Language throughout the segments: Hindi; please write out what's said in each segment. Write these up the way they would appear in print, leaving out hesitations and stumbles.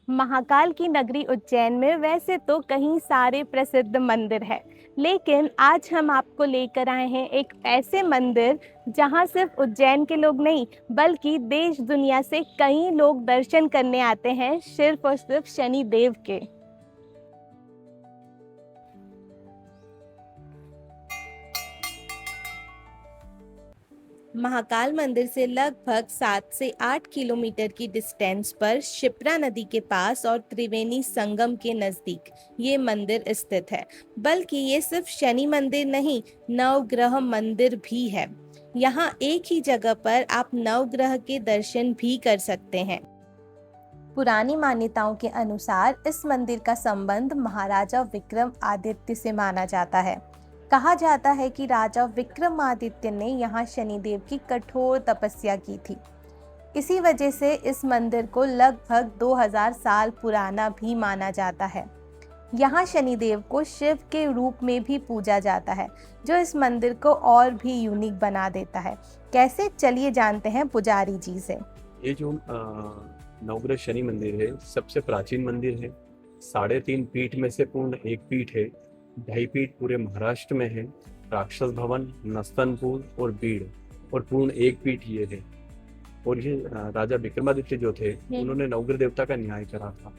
महाकाल की नगरी उज्जैन में वैसे तो कई सारे प्रसिद्ध मंदिर हैं, लेकिन आज हम आपको लेकर आए हैं एक ऐसे मंदिर जहां सिर्फ उज्जैन के लोग नहीं बल्कि देश दुनिया से कई लोग दर्शन करने आते हैं सिर्फ और सिर्फ शनि देव के। महाकाल मंदिर से लगभग 7 से 8 किलोमीटर की डिस्टेंस पर शिप्रा नदी के पास और त्रिवेणी संगम के नजदीक ये मंदिर स्थित है। बल्कि ये सिर्फ शनि मंदिर नहीं, नवग्रह मंदिर भी है। यहाँ एक ही जगह पर आप नवग्रह के दर्शन भी कर सकते हैं। पुरानी मान्यताओं के अनुसार इस मंदिर का संबंध महाराजा विक्रमादित्य से माना जाता है। कहा जाता है कि राजा विक्रमादित्य ने यहाँ शनिदेव की कठोर तपस्या की थी। इसी वजह से इस मंदिर को लगभग 2000 साल पुराना भी माना जाता है। यहाँ शनिदेव को शिव के रूप में भी पूजा जाता है, जो इस मंदिर को और भी यूनिक बना देता है। कैसे, चलिए जानते हैं पुजारी जी से। ये जो नवग्रह शनि मंदिर है, सबसे प्राचीन मंदिर है। 3.5 पीठ में से पूर्ण एक पीठ है। 2.5 पीठ पूरे महाराष्ट्र में है। राक्षस भवन, नस्तनपुर और बीड़, और पूर्ण एक पीठ ये है। और ये राजा विक्रमादित्य जो थे, उन्होंने नवग्रह देवता का न्याय करा था।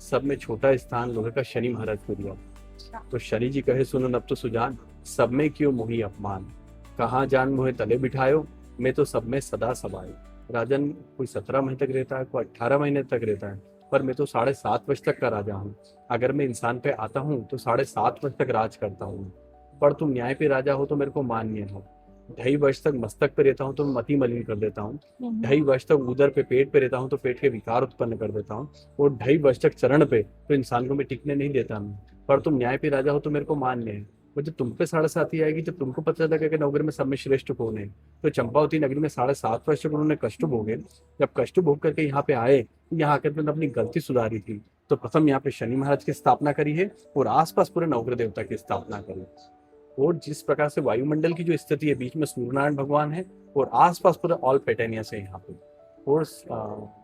सब में छोटा स्थान लोहे का शनि महाराज को दिया। तो शनि जी कहे सुनो नब तो सुजान, सब में क्यों मोही अपमान, कहाँ जान मोहे तले बिठायो, मैं तो सब में सदा समाये। राजन कोई 17 महीने तक रहता है, कोई 18 महीने तक रहता है, पर मैं तो 7.5 वर्ष तक का राजा हूँ। अगर मैं इंसान पे आता हूँ तो 7.5 वर्ष तक राज करता हूँ। पर तुम न्याय पे राजा हो तो मेरे को मान्य हो। 2.5 वर्ष तक मस्तक पे रहता हूँ तो मति मलिन कर देता हूँ। 2.5 वर्ष तक उदर पे, पेट पे रहता हूँ तो पेट के विकार उत्पन्न कर देता हूँ। और 2.5 वर्ष तक चरण पे तो इंसान को मैं टिकने नहीं देता मैं। पर तुम न्याय पे राजा हो तो मेरे को मान्य है। और जब तुम पे 7.5 आएगी, जब तुमको पता लगेगा कि नवग्रह में सब में श्रेष्ठ कौन है। तो चंपावती नगरी में 7.5 वर्ष तक उन्होंने कष्ट भोगे। जब कष्ट भोग करके यहाँ पे आए, यहाँ आकर उन्होंने अपनी गलती सुधारी थी। तो प्रथम यहाँ पे शनि महाराज की स्थापना करी है और आसपास पूरे नवग्रह देवता की स्थापना करी। और जिस प्रकार से वायुमंडल की जो स्थिति है, बीच में सूर्यनारायण भगवान है और आसपास पूरा ऑल पेटेनियस है यहाँ पे। और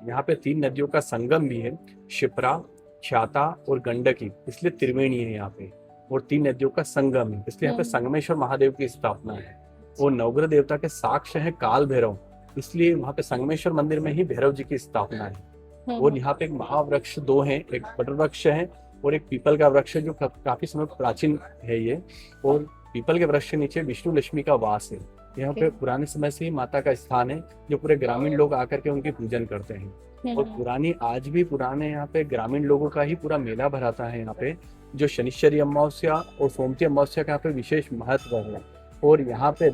यहाँ पे 3 नदियों का संगम भी है, शिप्रा, ख्याता और गंडकी, इसलिए त्रिवेणी है यहाँ पे। और 3 नदियों का संगम है, इसलिए यहाँ पे संगमेश्वर महादेव की स्थापना है। और नवग्रह देवता के साक्ष्य है काल भैरव, इसलिए वहाँ पे संगमेश्वर मंदिर में ही भैरव जी की स्थापना है। और यहाँ पे एक महावृक्ष 2 हैं, एक बटर वृक्ष है और एक पीपल का वृक्ष है, जो काफी समय प्राचीन है ये। और पीपल के वृक्ष के नीचे विष्णु लक्ष्मी का वास है। यहाँ पे पुराने समय से ही माता का स्थान है, जो पूरे ग्रामीण लोग आकर के उनकी पूजन करते हैं। और आज भी पुराने यहाँ पे ग्रामीण लोगों का ही पूरा मेला भराता है यहाँ पे, जो शनिश्चरी अमावस्या और सोमती अमावस्या का यहाँ पे विशेष महत्व है। और यहाँ पे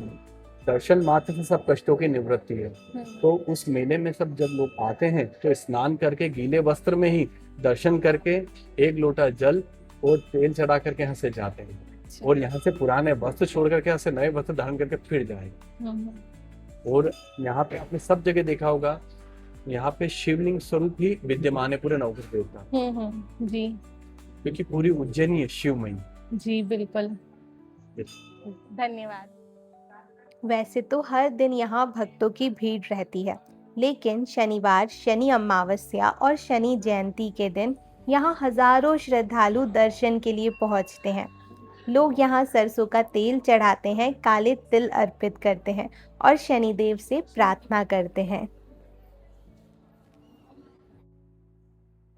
दर्शन मात्र से सब कष्टों की निवृत्ति है। तो उस मेले में सब जब लोग आते हैं तो स्नान करके गीले वस्त्र में ही दर्शन करके 1 लोटा जल और तेल चढ़ा करके यहाँ से जाते हैं। और यहाँ से पुराने वस्त्र छोड़ करके यहाँ से नए वस्त्र धारण करके फिर जाए। और यहाँ पे आपने सब जगह देखा होगा, यहाँ पे शिवलिंग स्वरूप ही विद्यमान है पूरे नवग्रह देवता। जी, क्योंकि पूरी उज्जैनी है शिवमयी। जी बिल्कुल, धन्यवाद। वैसे तो हर दिन यहाँ भक्तों की भीड़ रहती है, लेकिन शनिवार, शनि अमावस्या और शनि जयंती के दिन यहाँ हजारों श्रद्धालु दर्शन के लिए पहुँचते हैं। लोग यहाँ सरसों का तेल चढ़ाते हैं, काले तिल अर्पित करते हैं और शनिदेव से प्रार्थना करते हैं।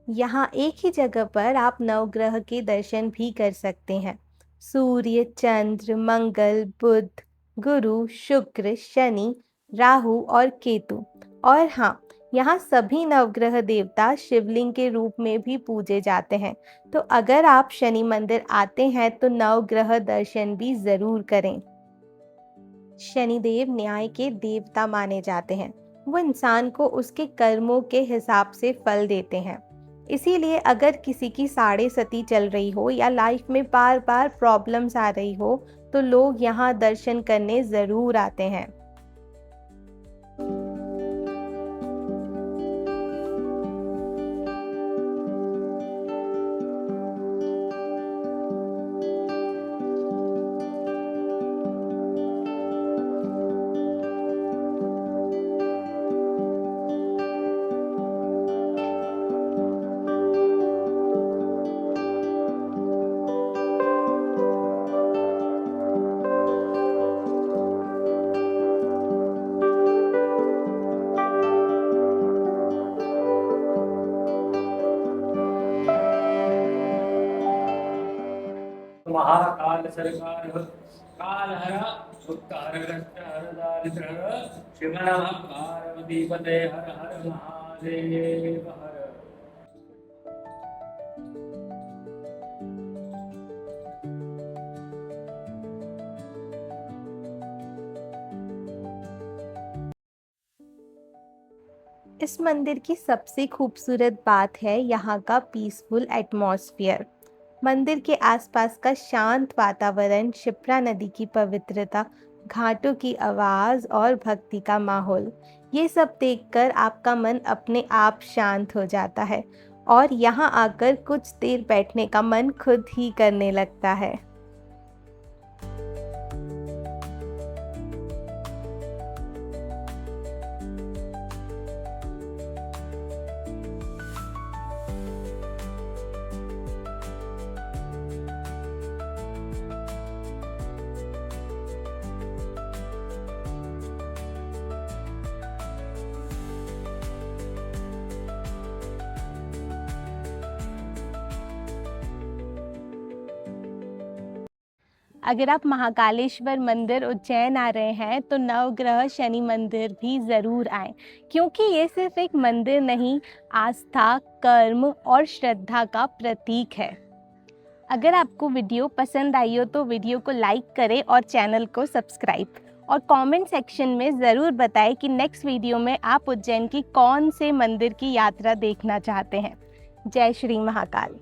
यहाँ एक ही जगह पर आप नवग्रह के दर्शन भी कर सकते हैं। सूर्य, चंद्र, मंगल, बुध, गुरु, शुक्र, शनि, राहु और केतु। और हाँ, यहाँ सभी नवग्रह देवता शिवलिंग के रूप में भी पूजे जाते हैं। तो अगर आप शनि मंदिर आते हैं तो नवग्रह दर्शन भी जरूर करें। शनिदेव न्याय के देवता माने जाते हैं। वो इंसान को उसके कर्मों के हिसाब से फल देते हैं। इसीलिए अगर किसी की साढ़े सती चल रही हो या लाइफ में बार बार प्रॉब्लम्स आ रही हो, तो लोग यहाँ दर्शन करने जरूर आते हैं। महाकाल सरकार काल हर दुख हर ग्रस्त हर दारिद्र हर शिव नमः पार्वती पते हर हर महादेव हर। इस मंदिर की सबसे खूबसूरत बात है यहाँ का पीसफुल एटमॉस्फेयर। मंदिर के आसपास का शांत वातावरण, क्षिप्रा नदी की पवित्रता, घाटों की आवाज़ और भक्ति का माहौल, ये सब देखकर आपका मन अपने आप शांत हो जाता है और यहाँ आकर कुछ देर बैठने का मन खुद ही करने लगता है। अगर आप महाकालेश्वर मंदिर उज्जैन आ रहे हैं तो नवग्रह शनि मंदिर भी ज़रूर आएं, क्योंकि ये सिर्फ एक मंदिर नहीं, आस्था, कर्म और श्रद्धा का प्रतीक है। अगर आपको वीडियो पसंद आई हो तो वीडियो को लाइक करें और चैनल को सब्सक्राइब, और कमेंट सेक्शन में ज़रूर बताएं कि नेक्स्ट वीडियो में आप उज्जैन की कौन से मंदिर की यात्रा देखना चाहते हैं। जय श्री महाकाल।